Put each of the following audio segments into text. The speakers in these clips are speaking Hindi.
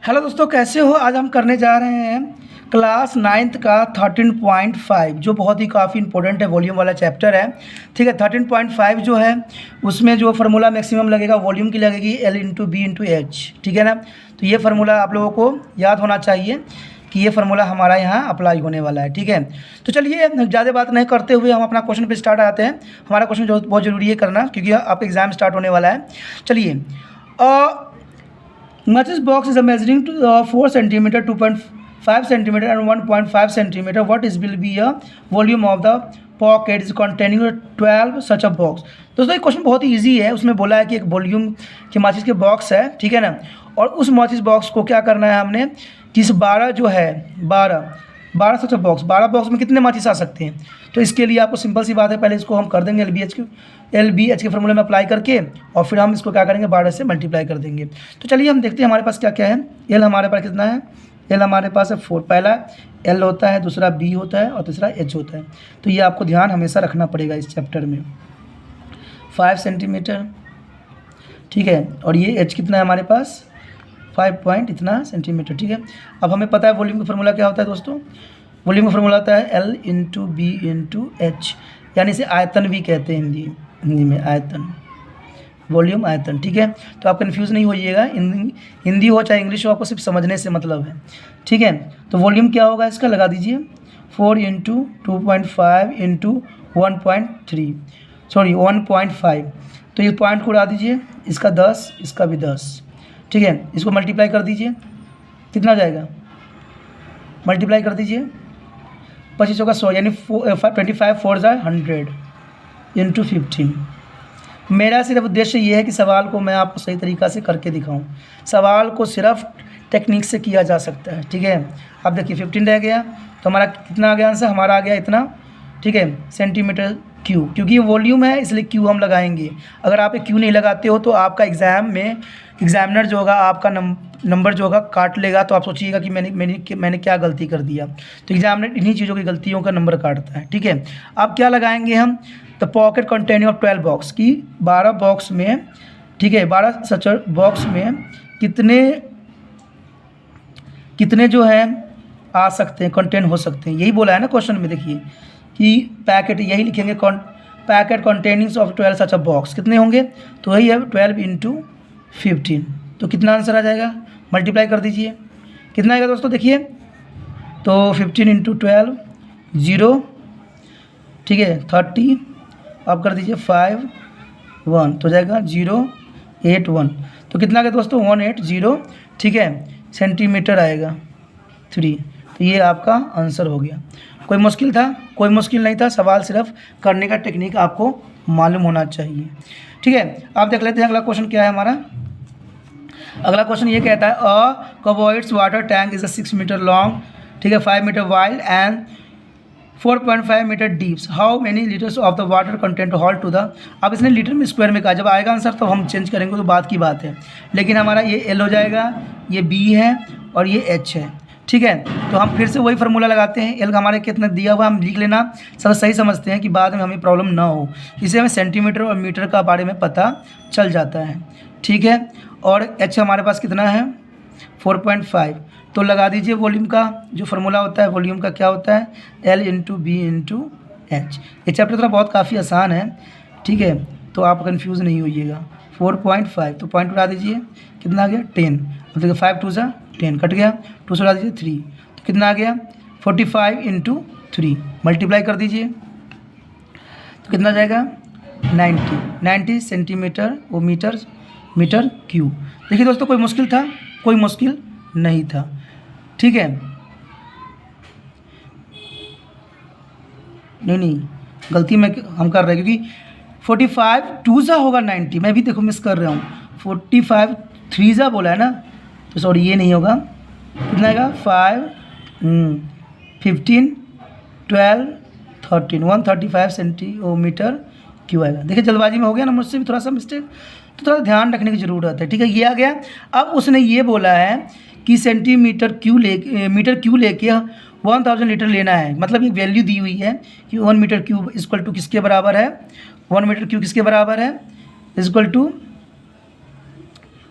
हेलो दोस्तों, कैसे हो। आज हम करने जा रहे हैं क्लास 9th का 13.5 जो बहुत ही काफ़ी इंपॉर्टेंट है, वॉल्यूम वाला चैप्टर है। ठीक है, 13.5 जो है उसमें जो फार्मूला मैक्सिमम लगेगा वॉल्यूम की लगेगी L into B into H. ठीक है ना, तो ये फार्मूला आप लोगों को याद होना चाहिए कि ये फार्मूला हमारा यहाँ अप्लाई होने वाला है। ठीक है, तो चलिए ज़्यादा बात नहीं करते हुए हम अपना क्वेश्चन पे स्टार्ट आते हैं। हमारा क्वेश्चन जो बहुत ज़रूरी है करना, क्योंकि आपका एग्ज़ाम स्टार्ट होने वाला है। चलिए, matches box is a measuring to 4 centimeter, 2.5 centimeter and 1.5 centimeter. What is will be a volume of the pocket is containing 12 such a box. दोस्तों ये क्वेश्चन बहुत ही ईजी है। उसमें बोला है कि एक वॉल्यूम की माचिस के बॉक्स है, ठीक है ना, और उस माचिस बॉक्स को क्या करना है हमने कि इस 12 जो है 12 सच बॉक्स, 12 बॉक्स में कितने माचिस आ सकते हैं। तो इसके लिए आपको सिंपल सी बात है, पहले इसको हम कर देंगे एल बी एच के फॉर्मूले में अप्लाई करके, और फिर हम इसको क्या करेंगे 12 से मल्टीप्लाई कर देंगे। तो चलिए हम देखते हैं हमारे पास क्या क्या है। एल हमारे पास कितना है, एल हमारे पास है 4। पहला एल होता है, दूसरा बी होता है और तीसरा एच होता है। तो ये आपको ध्यान हमेशा रखना पड़ेगा इस चैप्टर में। 5 सेंटीमीटर, ठीक है, और ये एच कितना है हमारे पास 5 पॉइंट इतना सेंटीमीटर। ठीक है, अब हमें पता है वॉल्यूम का फार्मूला क्या होता है दोस्तों। वॉल्यूम का फार्मूला होता है L into B into H, यानी इसे आयतन भी कहते हैं हिंदी में, आयतन, वॉल्यूम आयतन। ठीक है, तो आप कन्फ्यूज़ नहीं होइएगा, हिंदी हो चाहे इंग्लिश हो, आपको सिर्फ समझने से मतलब है। ठीक है, तो वॉल्यूम क्या होगा इसका लगा दीजिए 4 इंटू 2.5 इंटू 1.3 सॉरी 1.5। तो ये पॉइंट को उड़ा दीजिए, इसका 10 इसका भी 10। ठीक है, इसको मल्टीप्लाई कर दीजिए, कितना जाएगा, मल्टीप्लाई कर दीजिए 25 का 100 यानी 25 4 जा 100 इंटू 15। मेरा सिर्फ उद्देश्य ये है कि सवाल को मैं आपको सही तरीक़ा से करके दिखाऊं। सवाल को सिर्फ टेक्निक से किया जा सकता है। ठीक है, अब देखिए 15 रह गया, तो हमारा कितना आ गया आंसर, हमारा आ गया इतना। ठीक है, सेंटीमीटर क्यू, क्योंकि ये वॉल्यूम है इसलिए क्यू हम लगाएंगे। अगर आप क्यू नहीं लगाते हो तो आपका एग्ज़ाम में एग्जामिनर जो होगा आपका नंबर जो होगा काट लेगा। तो आप सोचिएगा कि मैंने क्या गलती कर दिया। तो एग्जामिनर इन्हीं चीज़ों की गलतियों का नंबर काटता है। ठीक है, अब क्या लगाएंगे हम, तो पॉकेट कंटेनिंग ऑफ 12 बॉक्स की 12 बॉक्स में, ठीक है, 12 सच बॉक्स में कितने जो है आ सकते हैं, कंटेन हो सकते हैं। यही बोला है ना क्वेश्चन में, देखिए कि पैकेट, यही लिखेंगे पैकेट कंटेनिंग्स ऑफ 12 सच बॉक्स कितने होंगे, तो वही है 12 इंटू 15। तो कितना आंसर आ जाएगा, मल्टीप्लाई कर दीजिए, कितना आएगा दोस्तों देखिए, तो 15 इंटू 12 0, ठीक है 30, अब कर दीजिए 5 1, तो जाएगा 081। तो कितना आ गया दोस्तों 180, ठीक है, सेंटीमीटर आएगा 3। तो ये आपका आंसर हो गया। कोई मुश्किल था, कोई मुश्किल नहीं था, सवाल सिर्फ करने का टेक्निक आपको मालूम होना चाहिए। ठीक है, आप देख लेते हैं अगला क्वेश्चन क्या है हमारा। अगला क्वेश्चन ये कहता है a cuboids water tank is 6 metre long, ठीक है, 5 metre wide and 4.5 metre deeps, how many litres of the water content hold to the. अब इसने लीटर में स्क्वायर में कहा, जब आएगा आंसर तो हम चेंज करेंगे तो बात की बात है, लेकिन हमारा ये एल हो जाएगा, ये बी है और ये एच है। ठीक है, तो हम फिर से वही फार्मूला लगाते हैं। एल हमारे कितना दिया हुआ हम लिख लेना, सब सही समझते हैं कि बाद में हमें प्रॉब्लम ना हो, इसे हमें सेंटीमीटर और मीटर का बारे में पता चल जाता है। ठीक है, और एच हमारे पास कितना है 4.5। तो लगा दीजिए वॉल्यूम का जो फार्मूला होता है, वॉल्यूम का क्या होता है L into B into H. ये चैप्टर थोड़ा बहुत काफ़ी आसान है। ठीक है, तो आप कंफ्यूज नहीं होइएगा। 4.5 तो पॉइंट उड़ा दीजिए, कितना आ गया 10। अब देखिए 5 2 जा 10 कट गया, 2 से उड़ा दीजिए 3, तो कितना आ गया 45 इंटू 3, मल्टीप्लाई कर दीजिए तो कितना जाएगा 90 सेंटीमीटर वो मीटर क्यूब। देखिए दोस्तों कोई मुश्किल था, कोई मुश्किल नहीं था। ठीक है, नहीं गलती में हम कर रहे हैं, क्योंकि 45 2 जा होगा 90, मैं भी देखो मिस कर रहा हूँ, 45 3 जा बोला है ना, तो सॉरी ये नहीं होगा, कितना आएगा 5 15 12 13 135 सेंटीमीटर क्यों आएगा। देखिए जल्दबाजी में हो गया ना मुझसे भी थोड़ा सा मिस्टेक, तो थोड़ा ध्यान रखने की ज़रूरत है। ठीक है, ये आ गया। अब उसने ये बोला है कि मीटर क्यू लेके 1000 लीटर लेना है, मतलब एक वैल्यू दी हुई है कि 1 मीटर क्यूब इक्वल टू किसके बराबर है, 1 मीटर क्यूब किसके बराबर है, इक्वल टू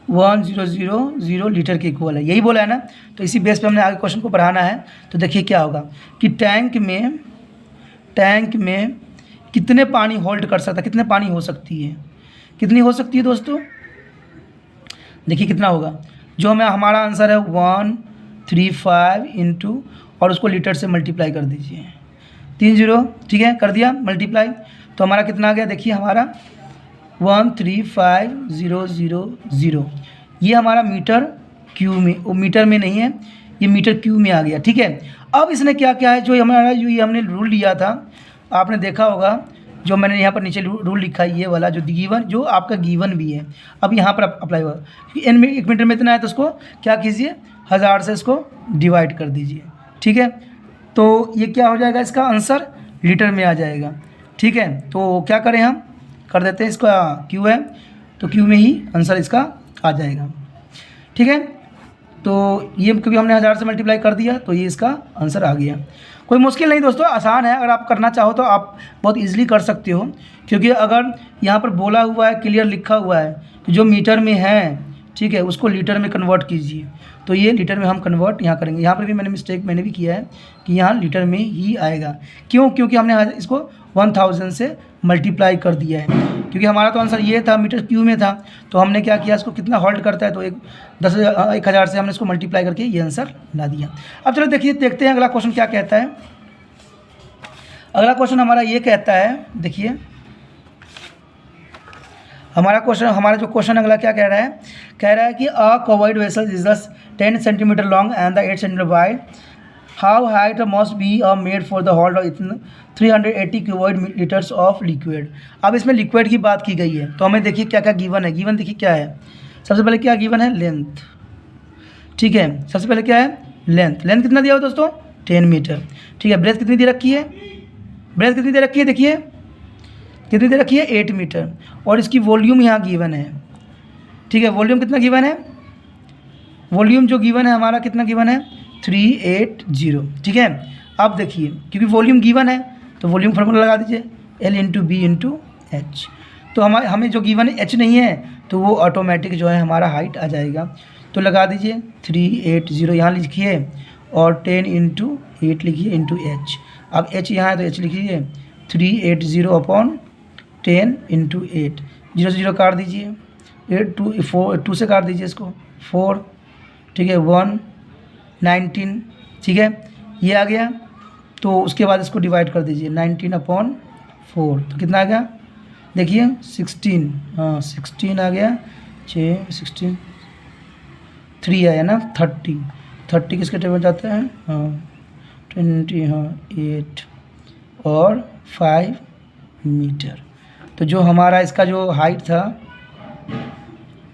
1000 लीटर के इक्वल है, यही बोला है ना। तो इसी बेस पे हमने आगे क्वेश्चन को बढ़ाना है। तो देखिए क्या होगा कि टैंक में कितने पानी होल्ड कर सकता है, कितने पानी हो सकती है, कितनी हो सकती है दोस्तों। देखिए कितना होगा, जो हमें हमारा आंसर है 135 इंटू और उसको लीटर से मल्टीप्लाई कर दीजिए 30, ठीक है, कर दिया मल्टीप्लाई। तो हमारा कितना आ गया, देखिए हमारा 135,000, ये हमारा मीटर क्यू में, वो मीटर में नहीं है, ये मीटर क्यू में आ गया, ठीक है। अब इसने क्या क्या है, जो ये हमने रूल लिया था, आपने देखा होगा, जो मैंने यहाँ पर नीचे रूल लिखा है, ये वाला जो गिवन, जो आपका गिवन भी है, अब यहाँ पर अप्लाई होगा। क्योंकि एन में 1 मीटर में इतना है, तो उसको क्या कीजिए, 1000 से इसको डिवाइड कर दीजिए, ठीक है। तो ये क्या हो जाएगा, इसका आंसर लीटर में आ जाएगा, ठीक है। तो क्या करें, हम कर देते हैं, इसका क्यू है तो क्यू में ही आंसर इसका आ जाएगा, ठीक है। तो ये क्योंकि हमने 1000 से मल्टीप्लाई कर दिया, तो ये इसका आंसर आ गया। कोई मुश्किल नहीं दोस्तों, आसान है। अगर आप करना चाहो तो आप बहुत इजीली कर सकते हो, क्योंकि अगर यहाँ पर बोला हुआ है, क्लियर लिखा हुआ है कि जो मीटर में है, ठीक है, उसको लीटर में कन्वर्ट कीजिए। तो ये लीटर में हम कन्वर्ट यहाँ करेंगे। यहाँ पर भी मैंने भी किया है कि यहाँ लीटर में ही आएगा। क्यों, क्योंकि हमने इसको 1000 से मल्टीप्लाई कर दिया है, क्योंकि हमारा तो आंसर ये था, मीटर क्यू में था। तो हमने क्या किया, इसको कितना होल्ड करता है, तो 1000 से हमने इसको मल्टीप्लाई करके ये आंसर ला दिया। अब चलो देखते हैं अगला क्वेश्चन क्या कहता है। अगला क्वेश्चन हमारा ये कहता है, देखिए हमारा जो क्वेश्चन अगला क्या कह रहा है कि a cuboid vessel is 10 centimetre long and the 8 centimetre wide, how height must be made for the hold of 380 cuboid litres of liquid. अब इसमें लिक्विड की बात की गई है, तो हमें देखिए क्या क्या गिवन है। गिवन देखिए क्या है, सबसे पहले क्या गिवन है, लेंथ, ठीक है। सबसे पहले क्या है, लेंथ कितना दिया हुआ दोस्तों, 10 मीटर, ठीक है। ब्रेथ कितनी दे रखी है, देखिए कितनी दे रखी है, 8 मीटर। और इसकी वॉल्यूम यहाँ गिवन है, ठीक है। वॉल्यूम कितना गिवन है, वॉल्यूम जो गिवन है हमारा कितना गिवन है, 380, ठीक है। अब देखिए क्योंकि वॉल्यूम गिवन है तो वॉल्यूम फार्मूला लगा दीजिए, L into B into H. तो हमें जो गिवन है एच नहीं है, तो वो ऑटोमेटिक जो है हमारा हाइट आ जाएगा। तो लगा दीजिए 380 यहाँ लिखिए और 10 इंटू 8 लिखिए इंटू एच। अब एच यहाँ है तो एच लिखिए 380 अपॉन 10 इंटू 8, 0 से 0 काट दीजिए, 2 से काट दीजिए इसको 4, ठीक है, 119, ठीक है, ये आ गया। तो उसके बाद इसको डिवाइड कर दीजिए 19 अपॉन 4, तो कितना आ गया, देखिए 16, हाँ 16 आ गया, 16 3 आया ना, 30 किसके टेबल जाता है, हाँ 20, हाँ 8 और 5 मीटर। तो जो हमारा इसका जो हाइट था,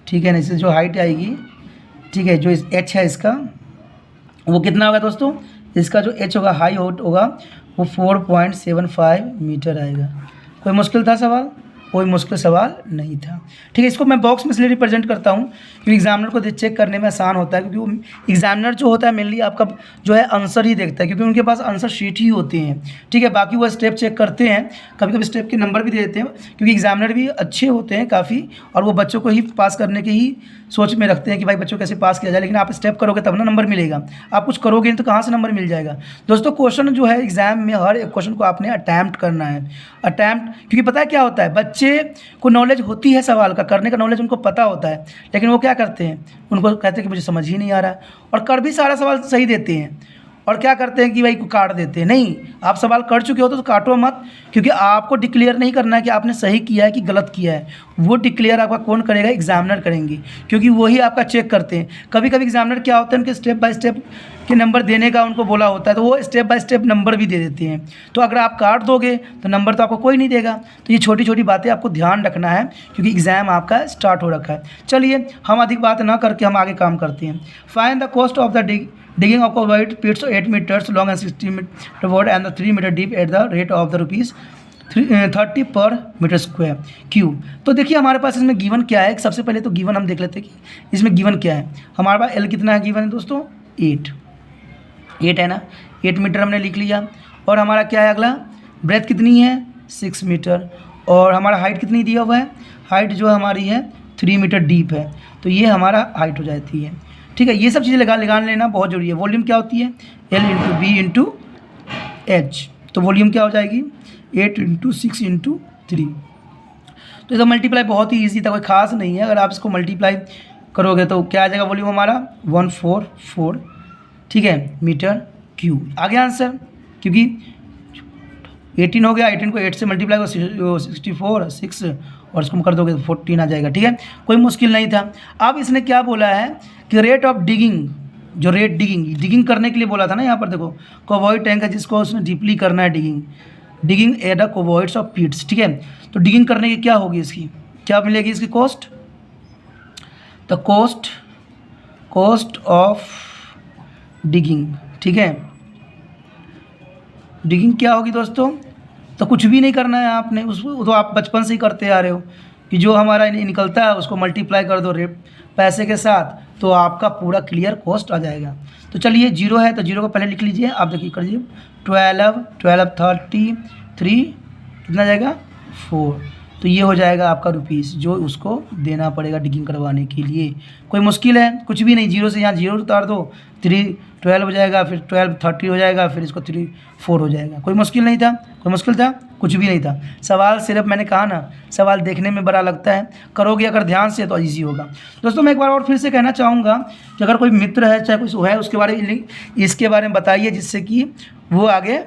ठीक है ना, इससे जो हाइट आएगी, ठीक है, जो इस एच है इसका वो कितना होगा दोस्तों, इसका जो एच होगा, हाई होगा वो 4.75 मीटर आएगा। कोई मुश्किल था सवाल, कोई मुश्किल सवाल नहीं था, ठीक है। इसको मैं बॉक्स में इसलिए रिप्रेजेंट करता हूँ क्योंकि एग्जामिनर को चेक करने में आसान होता है, क्योंकि एग्जामिनर जो होता है मेनली आपका जो है आंसर ही देखता है, क्योंकि उनके पास आंसर शीट ही होती हैं, ठीक है। बाकी वो स्टेप चेक करते हैं, कभी कभी स्टेप के नंबर भी दे देते हैं, क्योंकि एग्जामिनर भी अच्छे होते हैं काफ़ी, और वो बच्चों को ही पास करने के ही सोच में रखते हैं कि भाई बच्चों कैसे पास किया जाए। लेकिन आप स्टेप करोगे तब ना नंबर मिलेगा, आप कुछ करोगे नहीं तो कहाँ से नंबर मिल जाएगा। दोस्तों क्वेश्चन जो है एग्जाम में हर एक क्वेश्चन को आपने अटैम्प्ट करना है, क्योंकि पता है क्या होता है, बच्चे को नॉलेज होती है सवाल का करने का नॉलेज उनको पता होता है, लेकिन वो क्या करते हैं, उनको कहते हैं कि मुझे समझ ही नहीं आ रहा, और कर भी सारा सवाल सही देते हैं, और क्या करते हैं कि भाई को काट देते हैं। नहीं, आप सवाल कर चुके हो तो काटो मत, क्योंकि आपको डिक्लेयर नहीं करना है कि आपने सही किया है कि गलत किया है। वो डिक्लेयर आपका कौन करेगा, एग्जामिनर करेंगे, क्योंकि वही आपका चेक करते हैं। कभी कभी एग्जामिनर क्या होता है, उनके स्टेप बाय स्टेप के नंबर देने का उनको बोला होता है, तो वो स्टेप बाय स्टेप नंबर भी दे देते हैं। तो अगर आप काट दोगे तो नंबर तो आपको कोई नहीं देगा। तो ये छोटी छोटी बातें आपको ध्यान रखना है, क्योंकि एग्ज़ाम आपका स्टार्ट हो रखा है। चलिए हम अधिक बात ना करके हम आगे काम करते हैं। Find the cost of the digging of a wide pits 8 meters long and 60 meter wide and the 3 meter deep at the rate of the ₹30 per meter square cube. तो देखिए हमारे पास इसमें गिवन क्या है, सबसे पहले तो गिवन हम देख लेते हैं कि इसमें गिवन क्या है। हमारे पास एल कितना है गिवन है दोस्तों, 8 है ना, 8 मीटर हमने लिख लिया। और हमारा क्या है अगला, ब्रेथ कितनी है 6 मीटर, और हमारा हाइट कितनी दिया हुआ है, हाइट जो हमारी है 3 मीटर डीप है, तो ये हमारा हाइट हो जाती है। ठीक है, ये सब चीज़ें लगा लेना बहुत जरूरी है। वॉल्यूम क्या होती है, L into B into H, तो वॉल्यूम क्या हो जाएगी 8 इंटू 6 इंटू 3। तो इसका मल्टीप्लाई बहुत ही ईजी था, कोई खास नहीं है। अगर आप इसको मल्टीप्लाई करोगे तो क्या आ जाएगा वॉल्यूम हमारा 144, ठीक है, मीटर क्यूब। आ गया आंसर, क्योंकि 18 हो गया, 18 को 8 से मल्टीप्लाई करो 64 6 और इसको कर दोगे तो 14 आ जाएगा। ठीक है, कोई मुश्किल नहीं था। अब इसने क्या बोला है कि रेट ऑफ डिगिंग, जो रेट डिगिंग करने के लिए बोला था ना, यहाँ पर देखो कोवॉइड टैंक है जिसको उसने डीपली करना है डिगिंग एट द कोवॉइड्स ऑफ पिट्स। ठीक है, तो डिगिंग करने की क्या होगी, इसकी क्या मिलेगी, इसकी cost, the cost of digging. ठीक है, डिगिंग क्या होगी दोस्तों, तो कुछ भी नहीं करना है आपने, उसको तो आप बचपन से ही करते आ रहे हो कि जो हमारा निकलता है उसको मल्टीप्लाई कर दो रेट पैसे के साथ, तो आपका पूरा क्लियर कॉस्ट आ जाएगा। तो चलिए 0 है तो 0 को पहले लिख लीजिए, आप देखिए करिए 12 33 कितना जाएगा 4, तो ये हो जाएगा आपका रुपीस जो उसको देना पड़ेगा डिगिंग करवाने के लिए। कोई मुश्किल है, कुछ भी नहीं, 0 से यहाँ 0 उतार दो, 3 12 हो जाएगा, फिर 12 30 हो जाएगा, फिर इसको 3 4 हो जाएगा। कोई मुश्किल नहीं था, कोई मुश्किल था, कुछ भी नहीं था। सवाल सिर्फ मैंने कहा ना, सवाल देखने में बड़ा लगता है, करोगे अगर ध्यान से तो ईजी होगा। दोस्तों मैं एक बार और फिर से कहना चाहूँगा कि अगर कोई मित्र है, चाहे कोई है, उसके बारे में इसके बारे में बताइए जिससे कि वो आगे।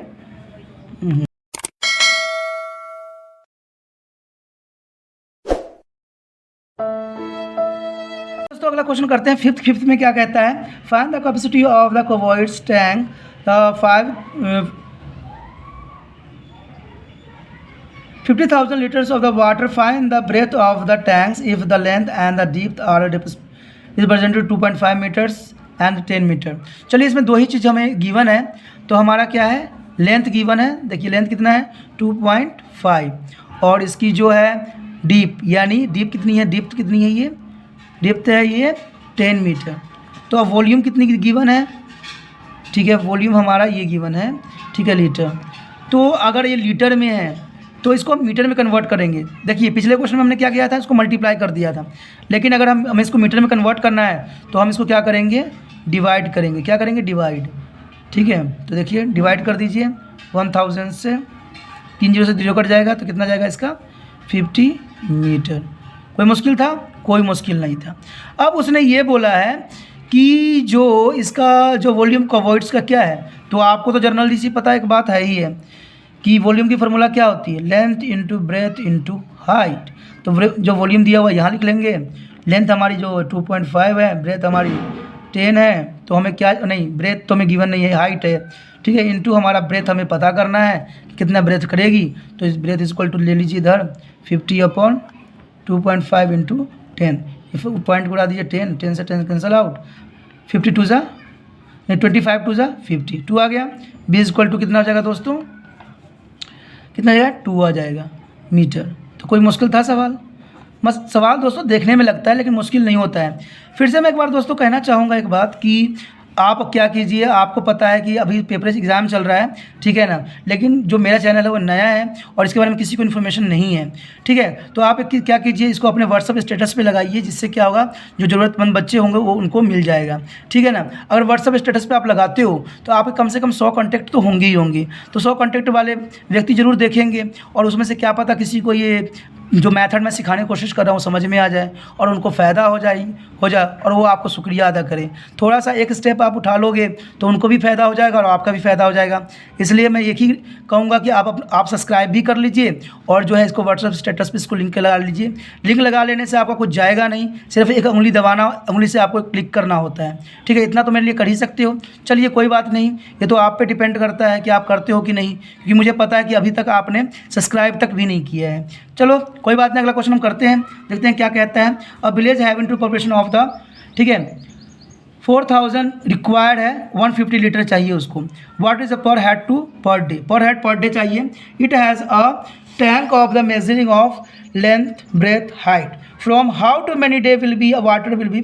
दोस्तों अगला क्वेश्चन करते हैं फिफ्थ में क्या कहता है, find the capacity of the cuboids tank 50,000 liters of the water. Find the breadth of the tanks if the length and the depth are represented 2.5 meters and 10 metre. चलिए इसमें दो ही चीज़ हमें गिवन है, तो हमारा क्या है, लेंथ गिवन है, देखिए लेंथ कितना है 2.5 और इसकी जो है डीप, यानी डीप कितनी है, डिप्थ कितनी है, ये डिप्थ है ये 10 मीटर। तो अब वॉल्यूम कितनी गिवन है, ठीक है, वॉल्यूम हमारा ये गिवन है, ठीक है, लीटर। तो अगर ये लीटर में है तो इसको हम मीटर में कन्वर्ट करेंगे। देखिए पिछले क्वेश्चन में हमने क्या किया था, इसको मल्टीप्लाई कर दिया था, लेकिन अगर हमें इसको मीटर में कन्वर्ट करना है तो हम इसको क्या करेंगे, डिवाइड करेंगे। क्या करेंगे, डिवाइड। ठीक है, तो देखिए डिवाइड कर दीजिए 1000 से, 3 0 से 0 कट जाएगा तो कितना जाएगा इसका 50 मीटर। कोई मुश्किल था, कोई मुश्किल नहीं था। अब उसने ये बोला है कि जो इसका जो वॉल्यूम कोवॉइड्स का क्या है, तो आपको तो जर्नली से पता एक बात है ही है कि वॉल्यूम की फार्मूला क्या होती है, length into breadth into height. तो जो वॉल्यूम दिया हुआ यहाँ लिख लेंगे, लेंथ हमारी जो 2.5 है, ब्रेथ हमारी 10 है, तो हमें क्या नहीं, ब्रेथ तो हमें गिवन नहीं है, हाइट है, ठीक है, इंटू हमारा ब्रेथ हमें पता करना है कि कितना ब्रेथ करेगी, तो इस ब्रेथ इक्वल टू ले लीजिए इधर 50/2.5 इंटू 10, पॉइंट उड़ा दीजिए 10 से 10 कैंसल आउट, 52 जा नहीं 25 2 जा 50, 2 आ गया। बी इक्वल टू कितना हो जाएगा दोस्तों, कितना आ जाएगा 2 आ जाएगा मीटर। तो कोई मुश्किल था सवाल, बस सवाल दोस्तों देखने में लगता है लेकिन मुश्किल नहीं होता है। फिर से मैं एक बार दोस्तों कहना चाहूँगा एक बात कि आप क्या कीजिए, आपको पता है कि अभी पेपर एग्ज़ाम चल रहा है, ठीक है ना, लेकिन जो मेरा चैनल है वो नया है और इसके बारे में किसी को इन्फॉर्मेशन नहीं है, ठीक है, तो आप क्या कीजिए, इसको अपने व्हाट्सअप स्टेटस पे लगाइए, जिससे क्या होगा, जो ज़रूरतमंद बच्चे होंगे वो उनको मिल जाएगा, ठीक है ना। अगर व्हाट्सअप स्टेटस पे आप लगाते हो तो आपके कम से कम 100 कॉन्टैक्ट तो होंगे ही होंगे, तो 100 कॉन्टैक्ट वाले व्यक्ति ज़रूर देखेंगे और उसमें से क्या पता किसी को ये जो मेथड मैं सिखाने की कोशिश कर रहा हूँ समझ में आ जाए और उनको फ़ायदा हो जाए और वो आपको शुक्रिया अदा करें। थोड़ा सा एक स्टेप आप उठा लोगे तो उनको भी फ़ायदा हो जाएगा और आपका भी फ़ायदा हो जाएगा। इसलिए मैं यही कहूँगा कि आप सब्सक्राइब भी कर लीजिए और जो है इसको व्हाट्सअप स्टेटस पे इसको लिंक लगा लीजिए। लिंक लगा लेने से आपका कुछ जाएगा नहीं, सिर्फ एक उंगली दबाना, उंगली से आपको क्लिक करना होता है, ठीक है, इतना तो मेरे लिए कर ही सकते हो। चलिए कोई बात नहीं, ये तो आप पे डिपेंड करता है कि आप करते हो कि नहीं, क्योंकि मुझे पता है कि अभी तक आपने सब्सक्राइब तक भी नहीं किया है। चलो कोई बात नहीं, अगला क्वेश्चन हम करते हैं, देखते हैं क्या कहता है। A village having two population of the, ठीक है, 4000 रिक्वायर्ड है, 150 लीटर चाहिए उसको। What is per head to per day, per day चाहिए। It has a tank of the measuring of length breadth height from how to many day will be water will be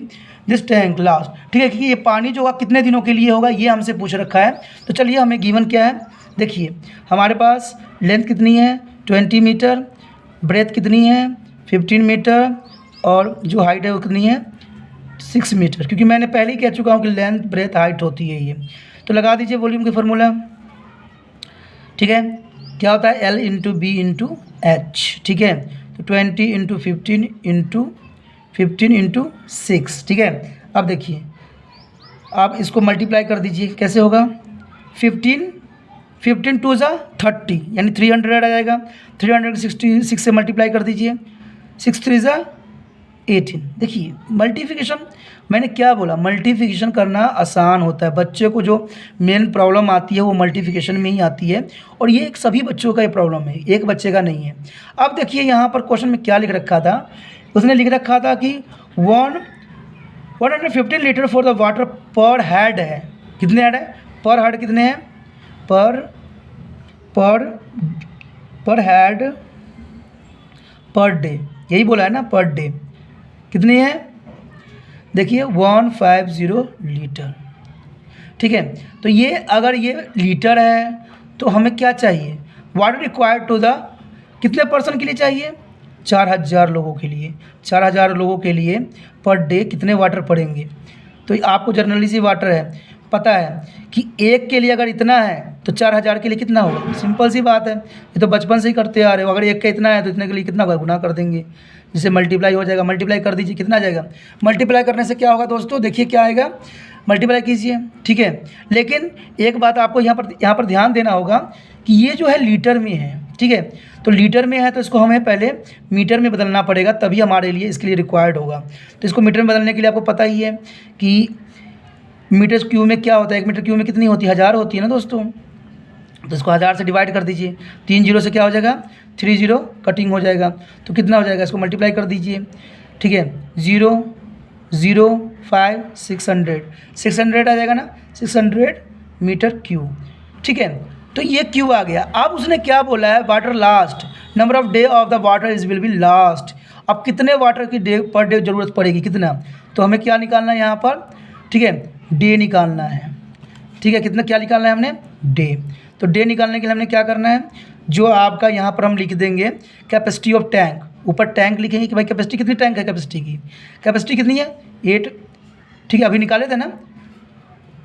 this tank last, ठीक है, कि ये पानी जो होगा कितने दिनों के लिए होगा ये हमसे पूछ रखा है। तो चलिए हमें गिवन क्या है, देखिए हमारे पास लेंथ कितनी है 20 मीटर, ब्रेथ कितनी है 15 मीटर, और जो हाइट है वो कितनी है 6 मीटर, क्योंकि मैंने पहले ही कह चुका हूँ कि लेंथ ब्रेथ हाइट होती है ये। तो लगा दीजिए वॉल्यूम की फार्मूला, ठीक है, क्या होता है L into B into H, ठीक है। तो 20 इंटू 15 इंटू 15 इंटू 6, ठीक है। अब देखिए आप इसको मल्टीप्लाई कर दीजिए, कैसे होगा 15 टू ज़ा 30 यानी 300 आ जाएगा। 366 से मल्टीप्लाई कर दीजिए, 6 3 ज़ा 18। देखिए मल्टीप्लिकेशन, मैंने क्या बोला, मल्टीप्लिकेशन करना आसान होता है। बच्चे को जो मेन प्रॉब्लम आती है वो मल्टीप्लिकेशन में ही आती है, और ये एक सभी बच्चों का ये प्रॉब्लम है, एक बच्चे का नहीं है। अब देखिए यहाँ पर क्वेश्चन में क्या लिख रखा था, उसने लिख रखा था कि 115 लीटर फॉर द वाटर पर हेड है। कितने हेड है, पर हेड कितने हैं, पर हेड पर डे, यही बोला है ना, पर डे कितनी है, देखिए 150 लीटर, ठीक है। तो ये अगर ये लीटर है तो हमें क्या चाहिए, वाटर रिक्वायर्ड टू द कितने पर्सन के लिए चाहिए, 4000 लोगों के लिए। 4000 लोगों के लिए पर डे कितने वाटर पड़ेंगे। तो आपको जनरली सी वाटर है पता है कि एक के लिए अगर इतना है तो 4000 के लिए कितना होगा, सिंपल सी बात है, ये तो बचपन से ही करते आ रहे हो। अगर एक का इतना है तो इतने के लिए कितना होगा, गुना कर देंगे, जिससे मल्टीप्लाई हो जाएगा। मल्टीप्लाई कर दीजिए, कितना आ जाएगा, मल्टीप्लाई करने से क्या होगा दोस्तों, देखिए क्या आएगा, मल्टीप्लाई कीजिए, ठीक है। लेकिन एक बात आपको यहाँ पर ध्यान देना होगा कि ये जो है लीटर में है, ठीक है। तो लीटर में है तो इसको हमें पहले मीटर में बदलना पड़ेगा, तभी हमारे लिए इसके लिए रिक्वायर्ड होगा। तो इसको मीटर में बदलने के लिए आपको पता ही है कि मीटर क्यूब में क्या होता है, 1 मीटर क्यूब में कितनी होती है, 1000 होती है ना दोस्तों। तो इसको 1000 से डिवाइड कर दीजिए, 3 जीरो से क्या हो जाएगा, 3 जीरो कटिंग हो जाएगा, तो कितना हो जाएगा, इसको मल्टीप्लाई कर दीजिए, ठीक है। 0 0 5 600 आ जाएगा ना, 600 मीटर क्यूब, ठीक है। तो ये क्यूब आ गया। अब उसने क्या बोला है, water last, number of day of the water is will be last. अब कितने वाटर की डे पर डे ज़रूरत पड़ेगी, कितना, तो हमें क्या निकालना है यहाँ पर, ठीक है, डे निकालना है, ठीक है। कितना क्या निकालना है हमने, डे। तो डे निकालने के लिए हमने क्या करना है, जो आपका यहाँ पर हम लिख देंगे कैपेसिटी ऑफ टैंक, ऊपर टैंक लिखेंगे कि भाई कैपेसिटी कितनी टैंक है, कैपेसिटी कितनी है 8, ठीक है। अभी निकाले थे ना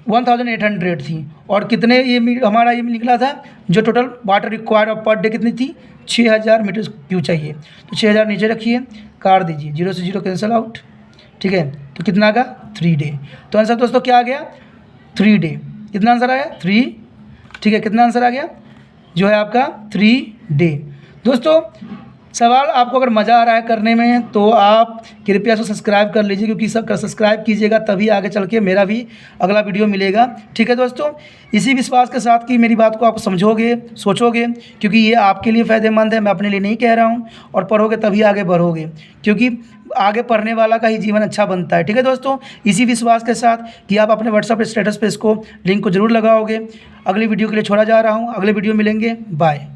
1800 थी, और कितने ये हमारा ये निकला था, जो total water required per day कितनी थी, 6000 मीटर क्यूब चाहिए। तो 6000 नीचे रखिए, काट दीजिए, 0 से 0 कैंसिल आउट, ठीक है। तो कितना आ गया, 3 डे। तो आंसर दोस्तों क्या आ गया, 3 डे। कितना आंसर आया, 3, ठीक है। कितना आंसर आ गया, जो है आपका 3 डे। दोस्तों सवाल आपको अगर मज़ा आ रहा है करने में तो आप कृपया से सब्सक्राइब कर लीजिए, क्योंकि सब सब्सक्राइब कीजिएगा तभी आगे चल के मेरा भी अगला वीडियो मिलेगा, ठीक है दोस्तों। इसी विश्वास के साथ कि मेरी बात को आप समझोगे, सोचोगे, क्योंकि ये आपके लिए फ़ायदेमंद है, मैं अपने लिए नहीं कह रहा हूँ। और पढ़ोगे तभी आगे बढ़ोगे, क्योंकि आगे पढ़ने वाला का ही जीवन अच्छा बनता है, ठीक है दोस्तों। इसी विश्वास के साथ कि आप अपने व्हाट्सएप स्टेटस पे इसको लिंक को ज़रूर लगाओगे। अगली वीडियो के लिए छोड़ा जा रहा हूँ, अगले वीडियो मिलेंगे, बाय।